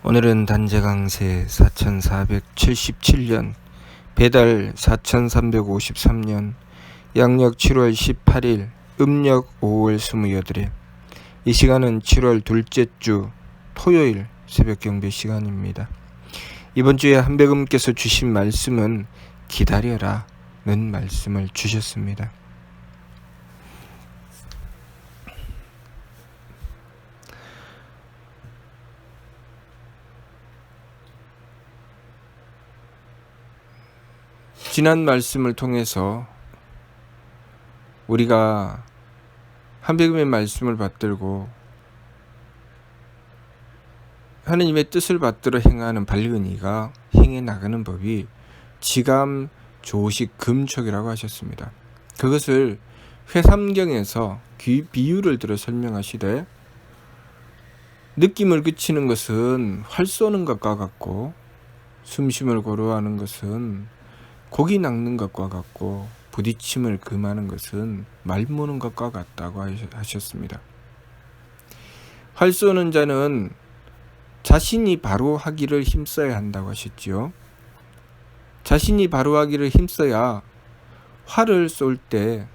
오늘은 단재강세 4477년 배달 4353년 양력 7월 18일 음력 5월 28일. 이 시간은 7월 둘째 주 토요일 새벽 경배 시간입니다. 이번 주에 한백음께서 주신 말씀은 기다려라 는 말씀을 주셨습니다. 지난 말씀을 통해서 우리가 한백음의 말씀을 받들고 하느님의 뜻을 받들어 행하는 발근이가 행해 나가는 법이 지감, 조식, 금촉이라고 하셨습니다. 그것을 회삼경에서 비유를 들어 설명하시되, 느낌을 그치는 것은 활 쏘는 것과 같고, 숨쉼을 고루하는 것은 고기 낚는 것과 같고, 부딪힘을 금하는 것은 말 무는 것과 같다고 하셨습니다. 활 쏘는 자는 자신이 바로 하기를 힘써야 한다고 하셨지요. 자신이 바로 하기를 힘써야 활을 쏠 때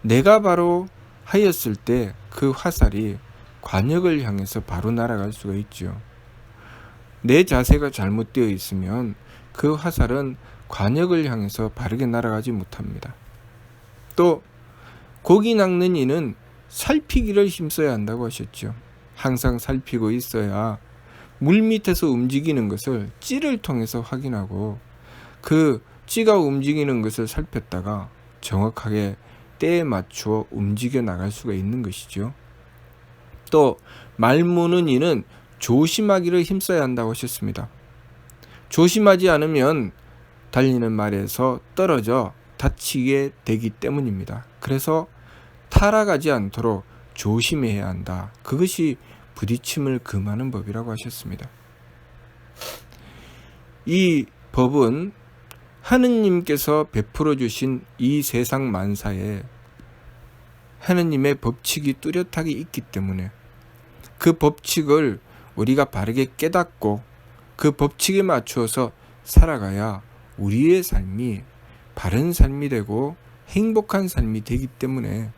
내가 바로 하였을 때 그 화살이 관역을 향해서 바로 날아갈 수가 있죠. 내 자세가 잘못되어 있으면 그 화살은 관역을 향해서 바르게 날아가지 못합니다. 또 고기 낚는 이는 살피기를 힘써야 한다고 하셨죠. 항상 살피고 있어야 물 밑에서 움직이는 것을 찌를 통해서 확인하고 그 찌가 움직이는 것을 살폈다가 정확하게 때에 맞추어 움직여 나갈 수가 있는 것이죠. 또 말 무는 이는 조심하기를 힘써야 한다고 하셨습니다. 조심하지 않으면 달리는 말에서 떨어져 다치게 되기 때문입니다. 그래서 타락하지 않도록 조심해야 한다. 그것이 부딪힘을 금하는 법이라고 하셨습니다. 이 법은 하느님께서 베풀어 주신 이 세상 만사에 하느님의 법칙이 뚜렷하게 있기 때문에 그 법칙을 우리가 바르게 깨닫고 그 법칙에 맞추어서 살아가야 우리의 삶이 바른 삶이 되고 행복한 삶이 되기 때문에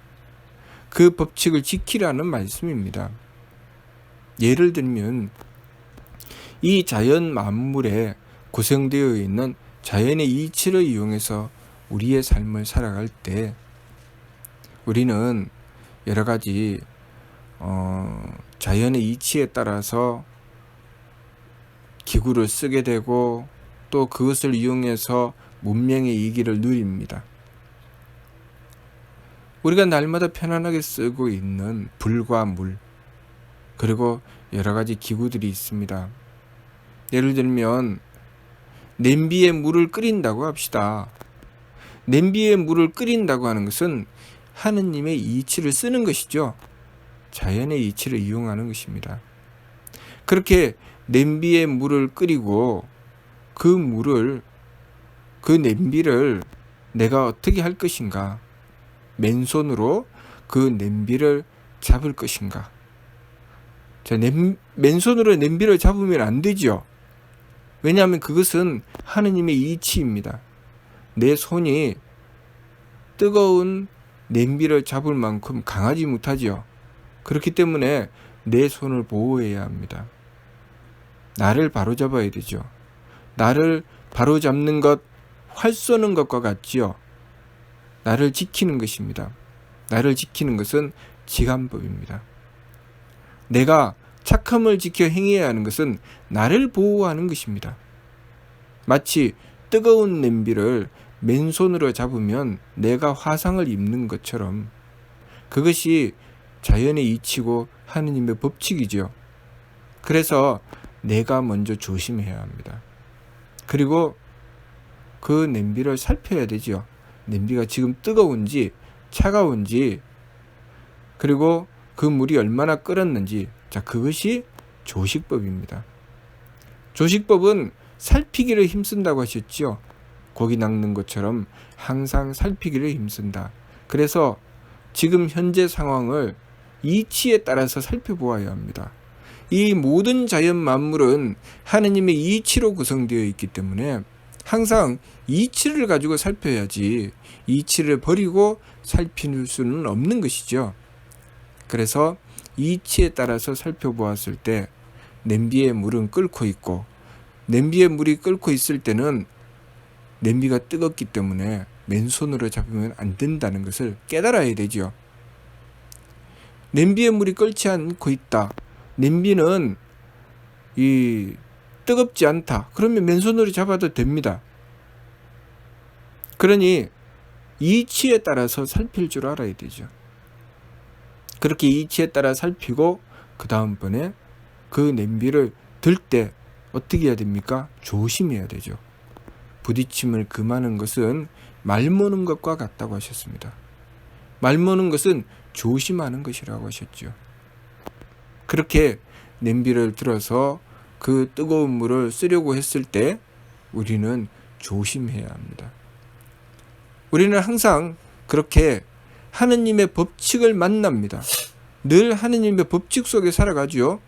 그 법칙을 지키라는 말씀입니다. 예를 들면 이 자연 만물에 구성되어 있는 자연의 이치를 이용해서 우리의 삶을 살아갈 때 우리는 여러 가지 자연의 이치에 따라서 기구를 쓰게 되고 또 그것을 이용해서 문명의 이기를 누립니다. 우리가 날마다 편안하게 쓰고 있는 불과 물, 그리고 여러 가지 기구들이 있습니다. 예를 들면 냄비에 물을 끓인다고 합시다. 냄비에 물을 끓인다고 하는 것은 하느님의 이치를 쓰는 것이죠. 자연의 이치를 이용하는 것입니다. 그렇게 냄비에 물을 끓이고 그 냄비를 내가 어떻게 할 것인가? 맨손으로 그 냄비를 잡을 것인가? 자, 맨손으로 냄비를 잡으면 안 되죠. 왜냐하면 그것은 하느님의 이치입니다. 내 손이 뜨거운 냄비를 잡을 만큼 강하지 못하죠. 그렇기 때문에 내 손을 보호해야 합니다. 나를 바로잡아야 되죠. 나를 바로잡는 것, 활 쏘는 것과 같지요. 나를 지키는 것입니다. 나를 지키는 것은 지감법입니다. 내가 착함을 지켜 행해야 하는 것은 나를 보호하는 것입니다. 마치 뜨거운 냄비를 맨손으로 잡으면 내가 화상을 입는 것처럼 그것이 자연의 이치고 하느님의 법칙이죠. 그래서 내가 먼저 조심해야 합니다. 그리고 그 냄비를 살펴야 되죠. 냄비가 지금 뜨거운지 차가운지, 그리고 그 물이 얼마나 끓었는지, 자, 그것이 조식법입니다. 조식법은 살피기를 힘쓴다고 하셨죠. 고기 낚는 것처럼 항상 살피기를 힘쓴다. 그래서 지금 현재 상황을 이치에 따라서 살펴보아야 합니다. 이 모든 자연 만물은 하느님의 이치로 구성되어 있기 때문에 항상 이치를 가지고 살펴야지 이치를 버리고 살필 수는 없는 것이죠. 그래서 이치에 따라서 살펴보았을 때 냄비에 물은 끓고 있고, 냄비에 물이 끓고 있을 때는 냄비가 뜨겁기 때문에 맨손으로 잡으면 안 된다는 것을 깨달아야 되죠. 냄비에 물이 끓지 않고 있다. 냄비는 뜨겁지 않다. 그러면 맨손으로 잡아도 됩니다. 그러니 이치에 따라서 살필 줄 알아야 되죠. 그렇게 이치에 따라 살피고 그 다음번에 그 냄비를 들 때 어떻게 해야 됩니까? 조심해야 되죠. 부딪힘을 금하는 것은 말모는 것과 같다고 하셨습니다. 말모는 것은 조심하는 것이라고 하셨죠. 그렇게 냄비를 들어서 그 뜨거운 물을 쓰려고 했을 때 우리는 조심해야 합니다. 우리는 항상 그렇게 하느님의 법칙을 만납니다. 늘 하느님의 법칙 속에 살아가죠.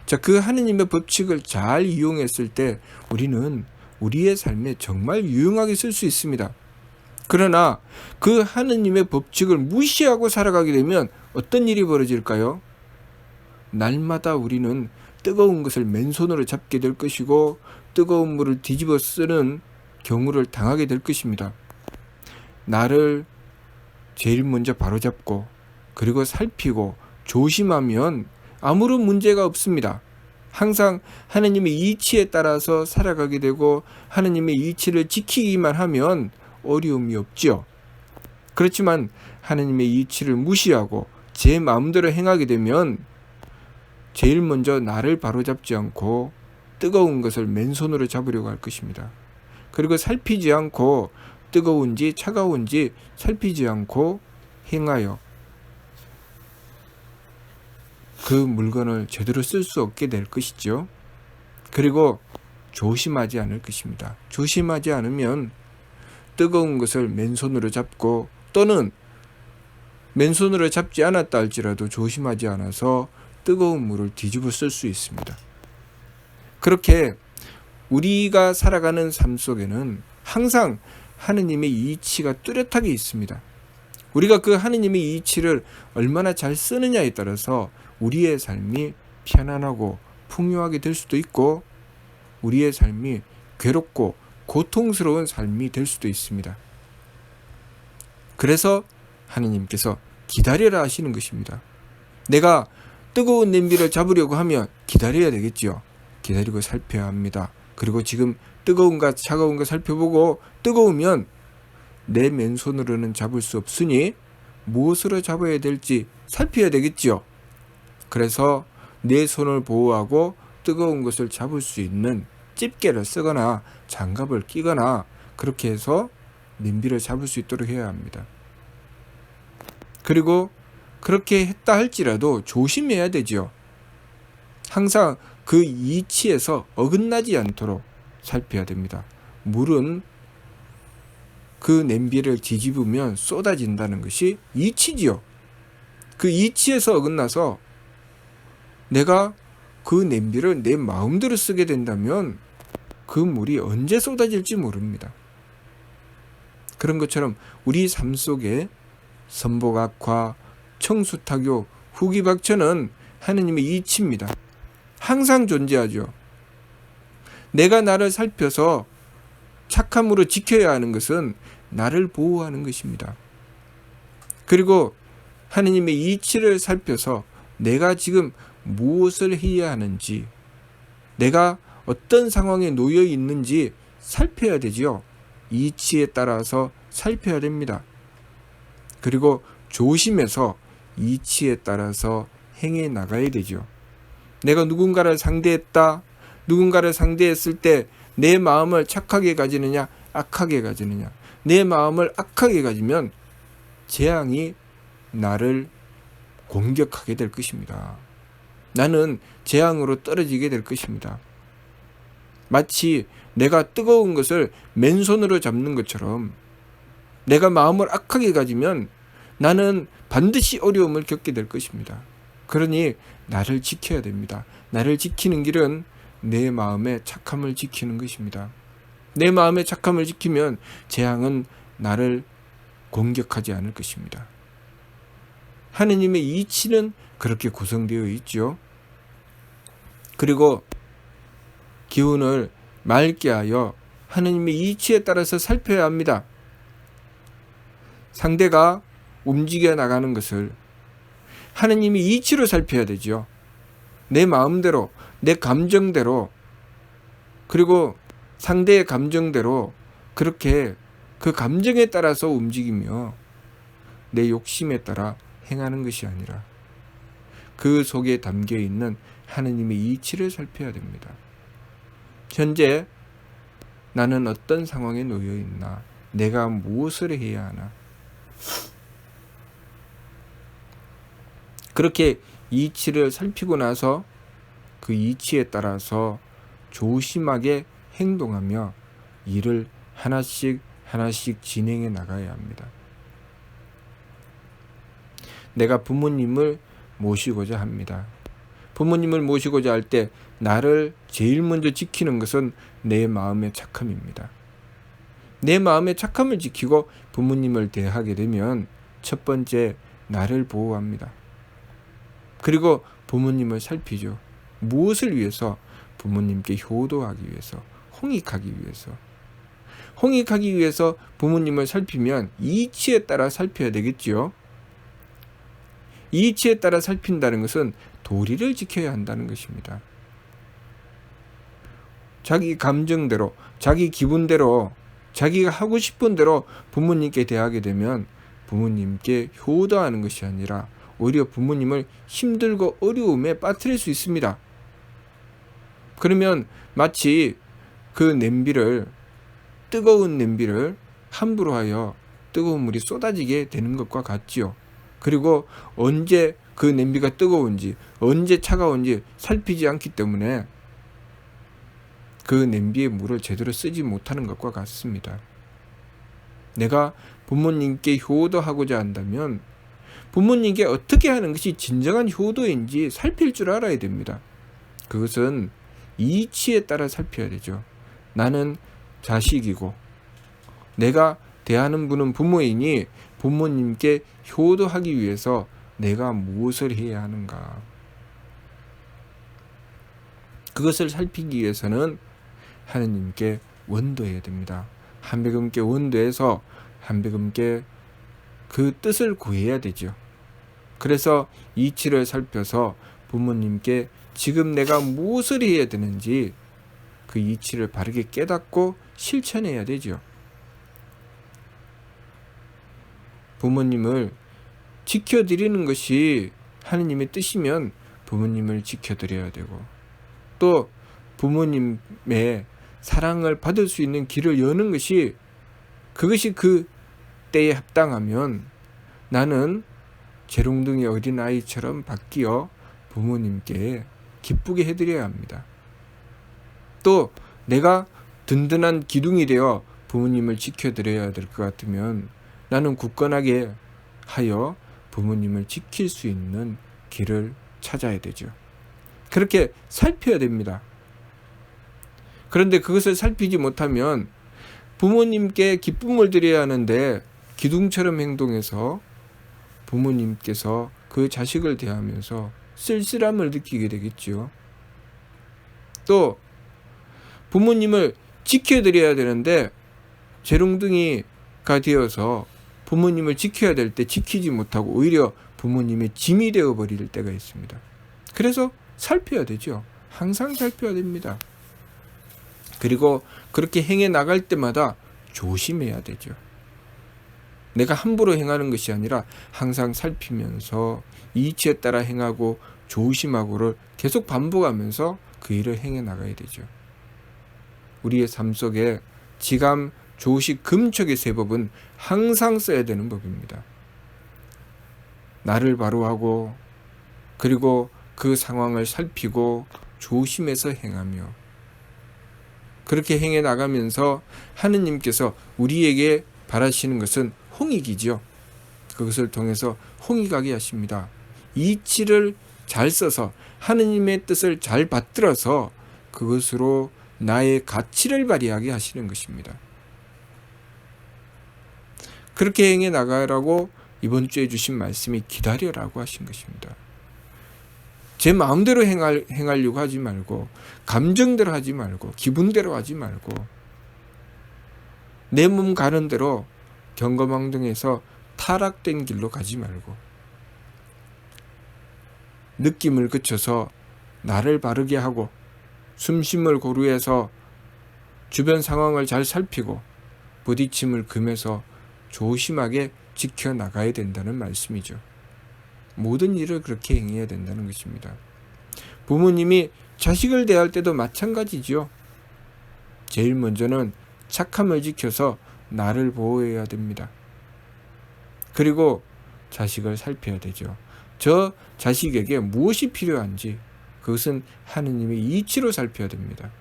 자, 그 하느님의 법칙을 잘 이용했을 때 우리는 우리의 삶에 정말 유용하게 쓸 수 있습니다. 그러나 그 하느님의 법칙을 무시하고 살아가게 되면 어떤 일이 벌어질까요? 날마다 우리는 뜨거운 것을 맨손으로 잡게 될 것이고 뜨거운 물을 뒤집어 쓰는 경우를 당하게 될 것입니다. 나를 제일 먼저 바로잡고 그리고 살피고 조심하면 아무런 문제가 없습니다. 항상 하느님의 이치에 따라서 살아가게 되고 하느님의 이치를 지키기만 하면 어려움이 없지요. 그렇지만 하느님의 이치를 무시하고 제 마음대로 행하게 되면 제일 먼저 나를 바로잡지 않고 뜨거운 것을 맨손으로 잡으려고 할 것입니다. 그리고 살피지 않고 뜨거운지 차가운지 살피지 않고 행하여 그 물건을 제대로 쓸 수 없게 될 것이죠. 그리고 조심하지 않을 것입니다. 조심하지 않으면 뜨거운 것을 맨손으로 잡고 또는 맨손으로 잡지 않았다 할지라도 조심하지 않아서 뜨거운 물을 뒤집어 쓸 수 있습니다. 그렇게 우리가 살아가는 삶 속에는 항상 하느님의 이치가 뚜렷하게 있습니다. 우리가 그 하느님의 이치를 얼마나 잘 쓰느냐에 따라서 우리의 삶이 편안하고 풍요하게 될 수도 있고 우리의 삶이 괴롭고 고통스러운 삶이 될 수도 있습니다. 그래서 하느님께서 기다려라 하시는 것입니다. 내가 뜨거운 냄비를 잡으려고 하면 기다려야 되겠지요. 기다리고 살펴야 합니다. 그리고 지금 뜨거운가 차가운가 살펴보고 뜨거우면 내 맨손으로는 잡을 수 없으니 무엇으로 잡아야 될지 살펴야 되겠지요. 그래서 내 손을 보호하고 뜨거운 것을 잡을 수 있는 집게를 쓰거나 장갑을 끼거나 그렇게 해서 냄비를 잡을 수 있도록 해야 합니다. 그리고 그렇게 했다 할지라도 조심해야 되지요. 항상 그 이치에서 어긋나지 않도록 살펴야 됩니다. 물은 그 냄비를 뒤집으면 쏟아진다는 것이 이치지요. 그 이치에서 어긋나서 내가 그 냄비를 내 마음대로 쓰게 된다면 그 물이 언제 쏟아질지 모릅니다. 그런 것처럼 우리 삶 속에 선복악화, 청수타교, 후기박천은 하느님의 이치입니다. 항상 존재하죠. 내가 나를 살펴서 착함으로 지켜야 하는 것은 나를 보호하는 것입니다. 그리고 하느님의 이치를 살펴서 내가 지금 무엇을 해야 하는지, 내가 어떤 상황에 놓여 있는지 살펴야 되지요. 이치에 따라서 살펴야 됩니다. 그리고 조심해서 이치에 따라서 행해 나가야 되죠. 내가 누군가를 상대했다. 누군가를 상대했을 때 내 마음을 착하게 가지느냐 악하게 가지느냐. 내 마음을 악하게 가지면 재앙이 나를 공격하게 될 것입니다. 나는 재앙으로 떨어지게 될 것입니다. 마치 내가 뜨거운 것을 맨손으로 잡는 것처럼 내가 마음을 악하게 가지면 나는 반드시 어려움을 겪게 될 것입니다. 그러니 나를 지켜야 됩니다. 나를 지키는 길은 내 마음의 착함을 지키는 것입니다. 내 마음의 착함을 지키면 재앙은 나를 공격하지 않을 것입니다. 하느님의 이치는 그렇게 구성되어 있죠. 그리고 기운을 맑게 하여 하느님의 이치에 따라서 살펴야 합니다. 상대가 움직여 나가는 것을 하느님이 이치로 살펴야 되죠. 내 마음대로, 내 감정대로, 그리고 상대의 감정대로 그렇게 그 감정에 따라서 움직이며 내 욕심에 따라 행하는 것이 아니라 그 속에 담겨 있는 하느님의 이치를 살펴야 됩니다. 현재 나는 어떤 상황에 놓여 있나? 내가 무엇을 해야 하나? 그렇게 이치를 살피고 나서 그 이치에 따라서 조심하게 행동하며 일을 하나씩 진행해 나가야 합니다. 내가 부모님을 모시고자 합니다. 부모님을 모시고자 할 때 나를 제일 먼저 지키는 것은 내 마음의 착함입니다. 내 마음의 착함을 지키고 부모님을 대하게 되면 첫 번째 나를 보호합니다. 그리고 부모님을 살피죠. 무엇을 위해서? 부모님께 효도하기 위해서, 홍익하기 위해서. 홍익하기 위해서 부모님을 살피면 이치에 따라 살펴야 되겠지요. 이치에 따라 살핀다는 것은 도리를 지켜야 한다는 것입니다. 자기 감정대로, 자기 기분대로, 자기가 하고 싶은 대로 부모님께 대하게 되면 부모님께 효도하는 것이 아니라 오히려 부모님을 힘들고 어려움에 빠뜨릴 수 있습니다. 그러면 마치 그 뜨거운 냄비를 함부로 하여 뜨거운 물이 쏟아지게 되는 것과 같지요. 그리고 언제 그 냄비가 뜨거운지, 언제 차가운지 살피지 않기 때문에 그 냄비의 물을 제대로 쓰지 못하는 것과 같습니다. 내가 부모님께 효도하고자 한다면 부모님께 어떻게 하는 것이 진정한 효도인지 살필 줄 알아야 됩니다. 그것은 이치에 따라 살펴야 되죠. 나는 자식이고 내가 대하는 분은 부모이니 부모님께 효도하기 위해서 내가 무엇을 해야 하는가. 그것을 살피기 위해서는 하느님께 원도해야 됩니다. 한배금께 원도해서 한배금께 그 뜻을 구해야 되죠. 그래서 이치를 살펴서 부모님께 지금 내가 무엇을 해야 되는지 그 이치를 바르게 깨닫고 실천해야 되죠. 부모님을 지켜드리는 것이 하느님의 뜻이면 부모님을 지켜드려야 되고 또 부모님의 사랑을 받을 수 있는 길을 여는 것이 그것이 그 때에 합당하면 나는 재롱둥이 어린아이처럼 바뀌어 부모님께 기쁘게 해드려야 합니다. 또 내가 든든한 기둥이 되어 부모님을 지켜드려야 될 것 같으면 나는 굳건하게 하여 부모님을 지킬 수 있는 길을 찾아야 되죠. 그렇게 살펴야 됩니다. 그런데 그것을 살피지 못하면 부모님께 기쁨을 드려야 하는데 기둥처럼 행동해서 부모님께서 그 자식을 대하면서 쓸쓸함을 느끼게 되겠지요. 또 부모님을 지켜드려야 되는데 재롱둥이가 되어서 부모님을 지켜야 될 때 지키지 못하고 오히려 부모님의 짐이 되어버릴 때가 있습니다. 그래서 살펴야 되죠. 항상 살펴야 됩니다. 그리고 그렇게 행해 나갈 때마다 조심해야 되죠. 내가 함부로 행하는 것이 아니라 항상 살피면서 이치에 따라 행하고 조심하고를 계속 반복하면서 그 일을 행해 나가야 되죠. 우리의 삶 속에 지감, 조식, 금촉의 세 법은 항상 써야 되는 법입니다. 나를 바로 하고 그리고 그 상황을 살피고 조심해서 행하며 그렇게 행해 나가면서 하느님께서 우리에게 바라시는 것은 홍익이죠. 그것을 통해서 홍익하게 하십니다. 이치를 잘 써서 하느님의 뜻을 잘 받들어서 그것으로 나의 가치를 발휘하게 하시는 것입니다. 그렇게 행해 나가라고 이번 주에 주신 말씀이 기다려라고 하신 것입니다. 제 마음대로 행하려고 하지 말고, 감정대로 하지 말고, 기분대로 하지 말고, 내 몸 가는 대로 경거망동해서 타락된 길로 가지 말고, 느낌을 그쳐서 나를 바르게 하고, 숨쉼을 고루해서 주변 상황을 잘 살피고, 부딪힘을 금해서 조심하게 지켜나가야 된다는 말씀이죠. 모든 일을 그렇게 행해야 된다는 것입니다. 부모님이 자식을 대할 때도 마찬가지죠. 제일 먼저는 착함을 지켜서 나를 보호해야 됩니다. 그리고 자식을 살펴야 되죠. 저 자식에게 무엇이 필요한지 그것은 하느님의 이치로 살펴야 됩니다.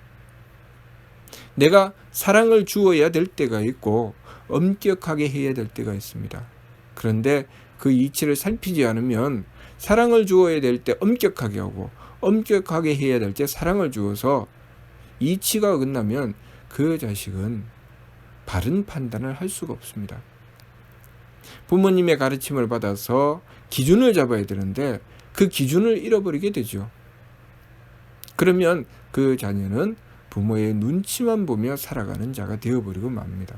내가 사랑을 주어야 될 때가 있고 엄격하게 해야 될 때가 있습니다. 그런데 그 이치를 살피지 않으면 사랑을 주어야 될 때 엄격하게 하고 엄격하게 해야 될 때 사랑을 주어서 이치가 어긋나면 그 자식은 바른 판단을 할 수가 없습니다. 부모님의 가르침을 받아서 기준을 잡아야 되는데 그 기준을 잃어버리게 되죠. 그러면 그 자녀는 부모의 눈치만 보며 살아가는 자가 되어버리고 맙니다.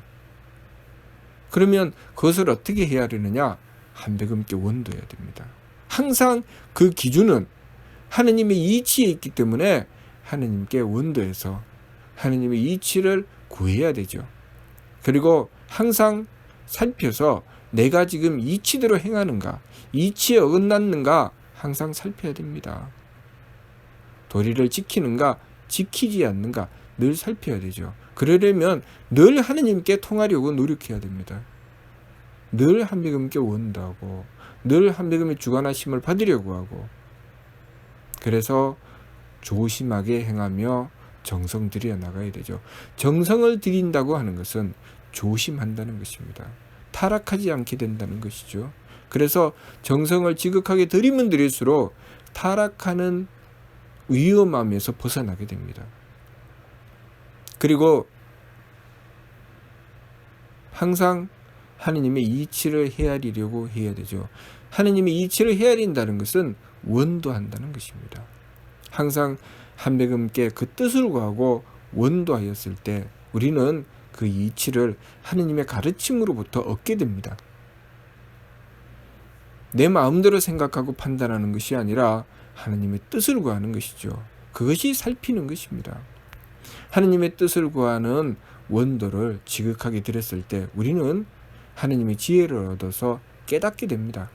그러면 그것을 어떻게 해야 되느냐? 한백음 있게 원도해야 됩니다. 항상 그 기준은 하느님의 이치에 있기 때문에 하느님께 원도해서 하느님의 이치를 구해야 되죠. 그리고 항상 살펴서 내가 지금 이치대로 행하는가, 이치에 어긋났는가 항상 살펴야 됩니다. 도리를 지키는가, 지키지 않는가 늘 살펴야 되죠. 그러려면 늘 하느님께 통하려고 노력해야 됩니다. 늘 한백음께 원하고 늘 한백음의 주관하심을 받으려고 하고, 그래서 조심하게 행하며 정성 들여 나가야 되죠. 정성을 들인다고 하는 것은 조심한다는 것입니다. 타락하지 않게 된다는 것이죠. 그래서 정성을 지극하게 들이면 들일수록 타락하는 위험함에서 벗어나게 됩니다. 그리고 항상 하느님의 이치를 헤아리려고 해야 되죠. 하느님의 이치를 헤아린다는 것은 원도한다는 것입니다. 항상 한백음께 그 뜻을 구하고 원도하였을 때 우리는 그 이치를 하느님의 가르침으로부터 얻게 됩니다. 내 마음대로 생각하고 판단하는 것이 아니라 하느님의 뜻을 구하는 것이죠. 그것이 살피는 것입니다. 하느님의 뜻을 구하는 원도를 지극하게 들였을 때 우리는 하느님의 지혜를 얻어서 깨닫게 됩니다.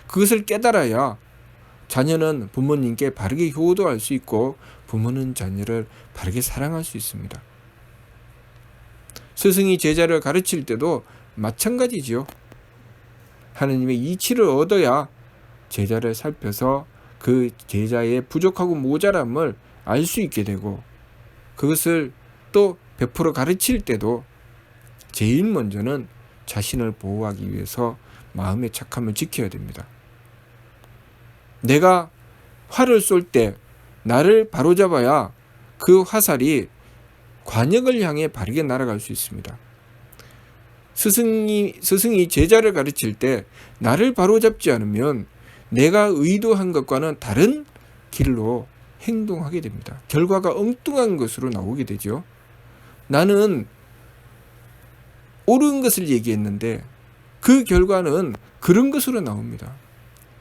그것을 깨달아야 자녀는 부모님께 바르게 효도할 수 있고 부모는 자녀를 바르게 사랑할 수 있습니다. 스승이 제자를 가르칠 때도 마찬가지지요. 하느님의 이치를 얻어야 제자를 살펴서 그 제자의 부족하고 모자람을 알 수 있게 되고, 그것을 또 베풀어 가르칠 때도 제일 먼저는 자신을 보호하기 위해서 마음의 착함을 지켜야 됩니다. 내가 활을 쏠 때 나를 바로잡아야 그 화살이 관역을 향해 바르게 날아갈 수 있습니다. 스승이 제자를 가르칠 때 나를 바로잡지 않으면 내가 의도한 것과는 다른 길로 행동하게 됩니다. 결과가 엉뚱한 것으로 나오게 되죠. 나는 옳은 것을 얘기했는데 그 결과는 그런 것으로 나옵니다.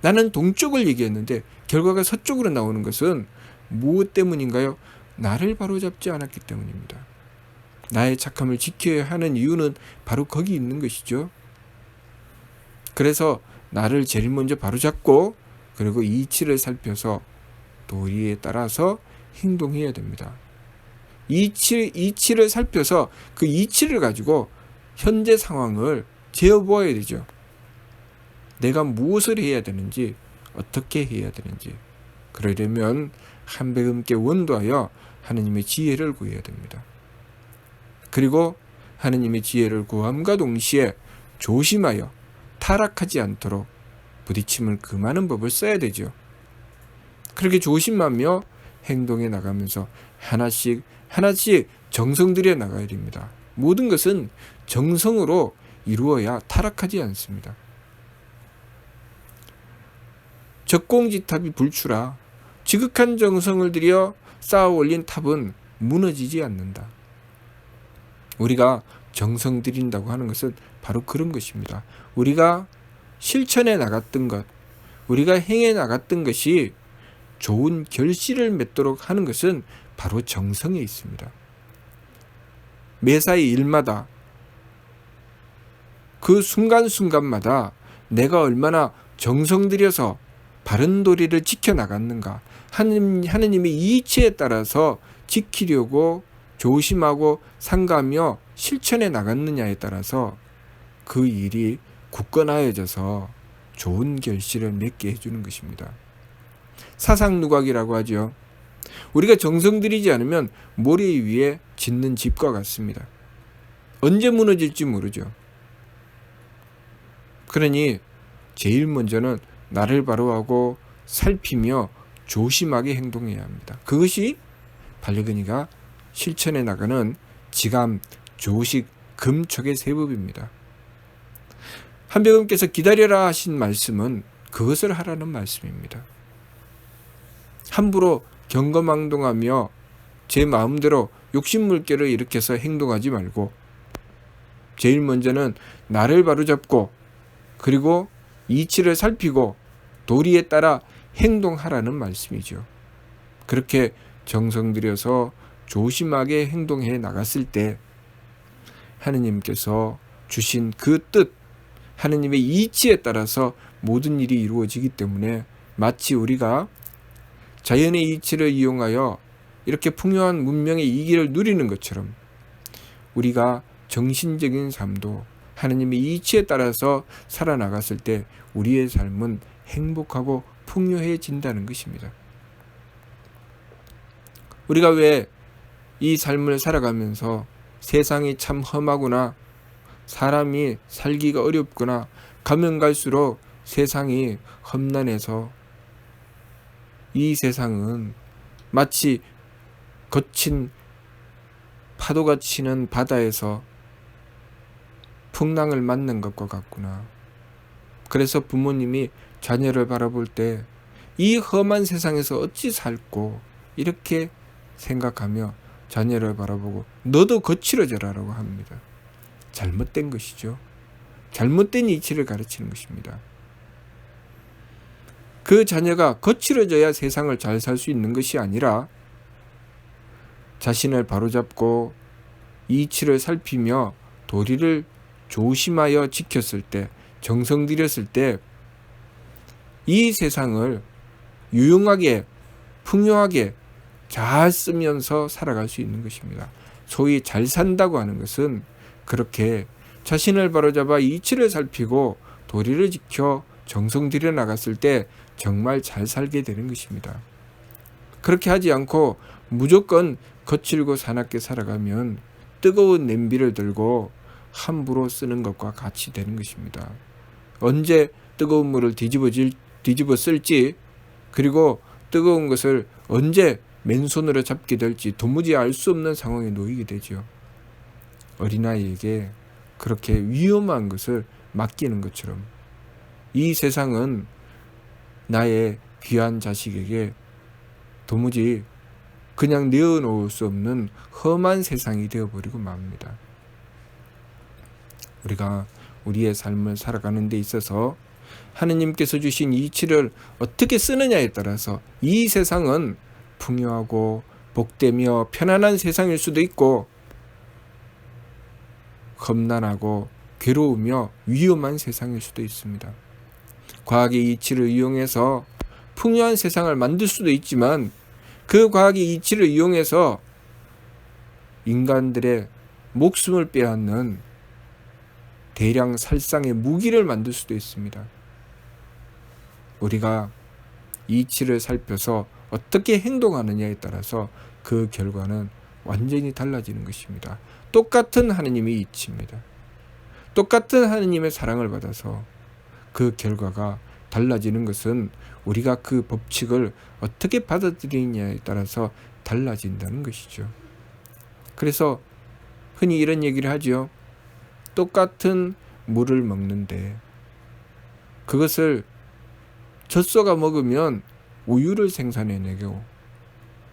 나는 동쪽을 얘기했는데 결과가 서쪽으로 나오는 것은 무엇 때문인가요? 나를 바로잡지 않았기 때문입니다. 나의 착함을 지켜야 하는 이유는 바로 거기 있는 것이죠. 그래서 나를 제일 먼저 바로잡고 그리고 이치를 살펴서 도리에 따라서 행동해야 됩니다. 이치를 살펴서 그 이치를 가지고 현재 상황을 재어보아야 되죠. 내가 무엇을 해야 되는지, 어떻게 해야 되는지. 그러려면 한백음께 원도하여 하느님의 지혜를 구해야 됩니다. 그리고 하느님의 지혜를 구함과 동시에 조심하여 타락하지 않도록 부딪힘을 금하는 법을 써야 되죠. 그렇게 조심하며 행동해 나가면서 하나씩 하나씩 정성 들여 나가야 됩니다. 모든 것은 정성으로 이루어야 타락하지 않습니다. 적공지탑이 불추라. 지극한 정성을 들여 쌓아 올린 탑은 무너지지 않는다. 우리가 정성 들인다고 하는 것은 바로 그런 것입니다. 우리가 실천해 나갔던 것, 우리가 행해 나갔던 것이 좋은 결실을 맺도록 하는 것은 바로 정성에 있습니다. 매사의 일마다 그 순간순간마다 내가 얼마나 정성 들여서 바른 도리를 지켜나갔는가, 하느님의 이치에 따라서 지키려고 조심하고 삼가하며 실천해 나갔느냐에 따라서 그 일이 굳건하여져서 좋은 결실을 맺게 해주는 것입니다. 사상누각이라고 하죠. 우리가 정성 들이지 않으면 모래 위에 짓는 집과 같습니다. 언제 무너질지 모르죠. 그러니 제일 먼저는 나를 바로하고 살피며 조심하게 행동해야 합니다. 그것이 반려견이가 실천해 나가는 지감, 조식, 금촉의 세법입니다. 한배우님께서 기다려라 하신 말씀은 그것을 하라는 말씀입니다. 함부로 경거망동하며 제 마음대로 욕심물결을 일으켜서 행동하지 말고 제일 먼저는 나를 바로잡고 그리고 이치를 살피고 도리에 따라 행동하라는 말씀이죠. 그렇게 정성 들여서 조심하게 행동해 나갔을 때 하느님께서 주신 그 뜻, 하느님의 이치에 따라서 모든 일이 이루어지기 때문에 마치 우리가 자연의 이치를 이용하여 이렇게 풍요한 문명의 이기를 누리는 것처럼 우리가 정신적인 삶도 하느님의 이치에 따라서 살아나갔을 때 우리의 삶은 행복하고 풍요해진다는 것입니다. 우리가 왜 이 삶을 살아가면서 세상이 참 험하구나, 사람이 살기가 어렵구나, 가면 갈수록 세상이 험난해서 이 세상은 마치 거친 파도가 치는 바다에서 풍랑을 맞는 것과 같구나. 그래서 부모님이 자녀를 바라볼 때 이 험한 세상에서 어찌 살고 이렇게 생각하며 자녀를 바라보고 너도 거칠어져라 라고 합니다. 잘못된 것이죠. 잘못된 이치를 가르치는 것입니다. 그 자녀가 거칠어져야 세상을 잘 살 수 있는 것이 아니라 자신을 바로잡고 이치를 살피며 도리를 조심하여 지켰을 때, 정성 들였을 때 이 세상을 유용하게 풍요하게 잘 쓰면서 살아갈 수 있는 것입니다. 소위 잘 산다고 하는 것은 그렇게 자신을 바로잡아 이치를 살피고 도리를 지켜 정성 들여 나갔을 때 정말 잘 살게 되는 것입니다. 그렇게 하지 않고 무조건 거칠고 사납게 살아가면 뜨거운 냄비를 들고 함부로 쓰는 것과 같이 되는 것입니다. 언제 뜨거운 물을 뒤집어 쓸지, 그리고 뜨거운 것을 언제 맨손으로 잡게 될지 도무지 알 수 없는 상황에 놓이게 되죠. 어린아이에게 그렇게 위험한 것을 맡기는 것처럼 이 세상은 나의 귀한 자식에게 도무지 그냥 내어놓을 수 없는 험한 세상이 되어버리고 맙니다. 우리가 우리의 삶을 살아가는 데 있어서 하느님께서 주신 이치를 어떻게 쓰느냐에 따라서 이 세상은 풍요하고 복되며 편안한 세상일 수도 있고 험난하고 괴로우며 위험한 세상일 수도 있습니다. 과학의 이치를 이용해서 풍요한 세상을 만들 수도 있지만 그 과학의 이치를 이용해서 인간들의 목숨을 빼앗는 대량 살상의 무기를 만들 수도 있습니다. 우리가 이치를 살펴서 어떻게 행동하느냐에 따라서 그 결과는 완전히 달라지는 것입니다. 똑같은 하느님의 이치입니다. 똑같은 하느님의 사랑을 받아서 그 결과가 달라지는 것은 우리가 그 법칙을 어떻게 받아들이느냐에 따라서 달라진다는 것이죠. 그래서 흔히 이런 얘기를 하죠. 똑같은 물을 먹는데 그것을 젖소가 먹으면 우유를 생산해내고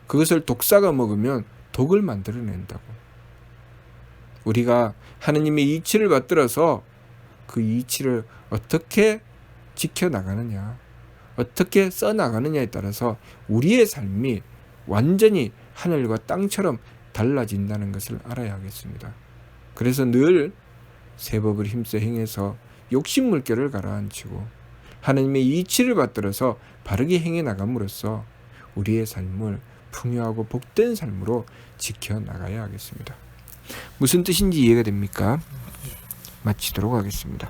그것을 독사가 먹으면 독을 만들어낸다고. 우리가 하느님의 이치를 받들어서 그 이치를 어떻게 지켜나가느냐, 어떻게 써나가느냐에 따라서 우리의 삶이 완전히 하늘과 땅처럼 달라진다는 것을 알아야 하겠습니다. 그래서 늘 세법을 힘써 행해서 욕심 물결을 가라앉히고 하나님의 이치를 받들어서 바르게 행해 나감으로써 우리의 삶을 풍요하고 복된 삶으로 지켜나가야 하겠습니다. 무슨 뜻인지 이해가 됩니까? 마치도록 하겠습니다.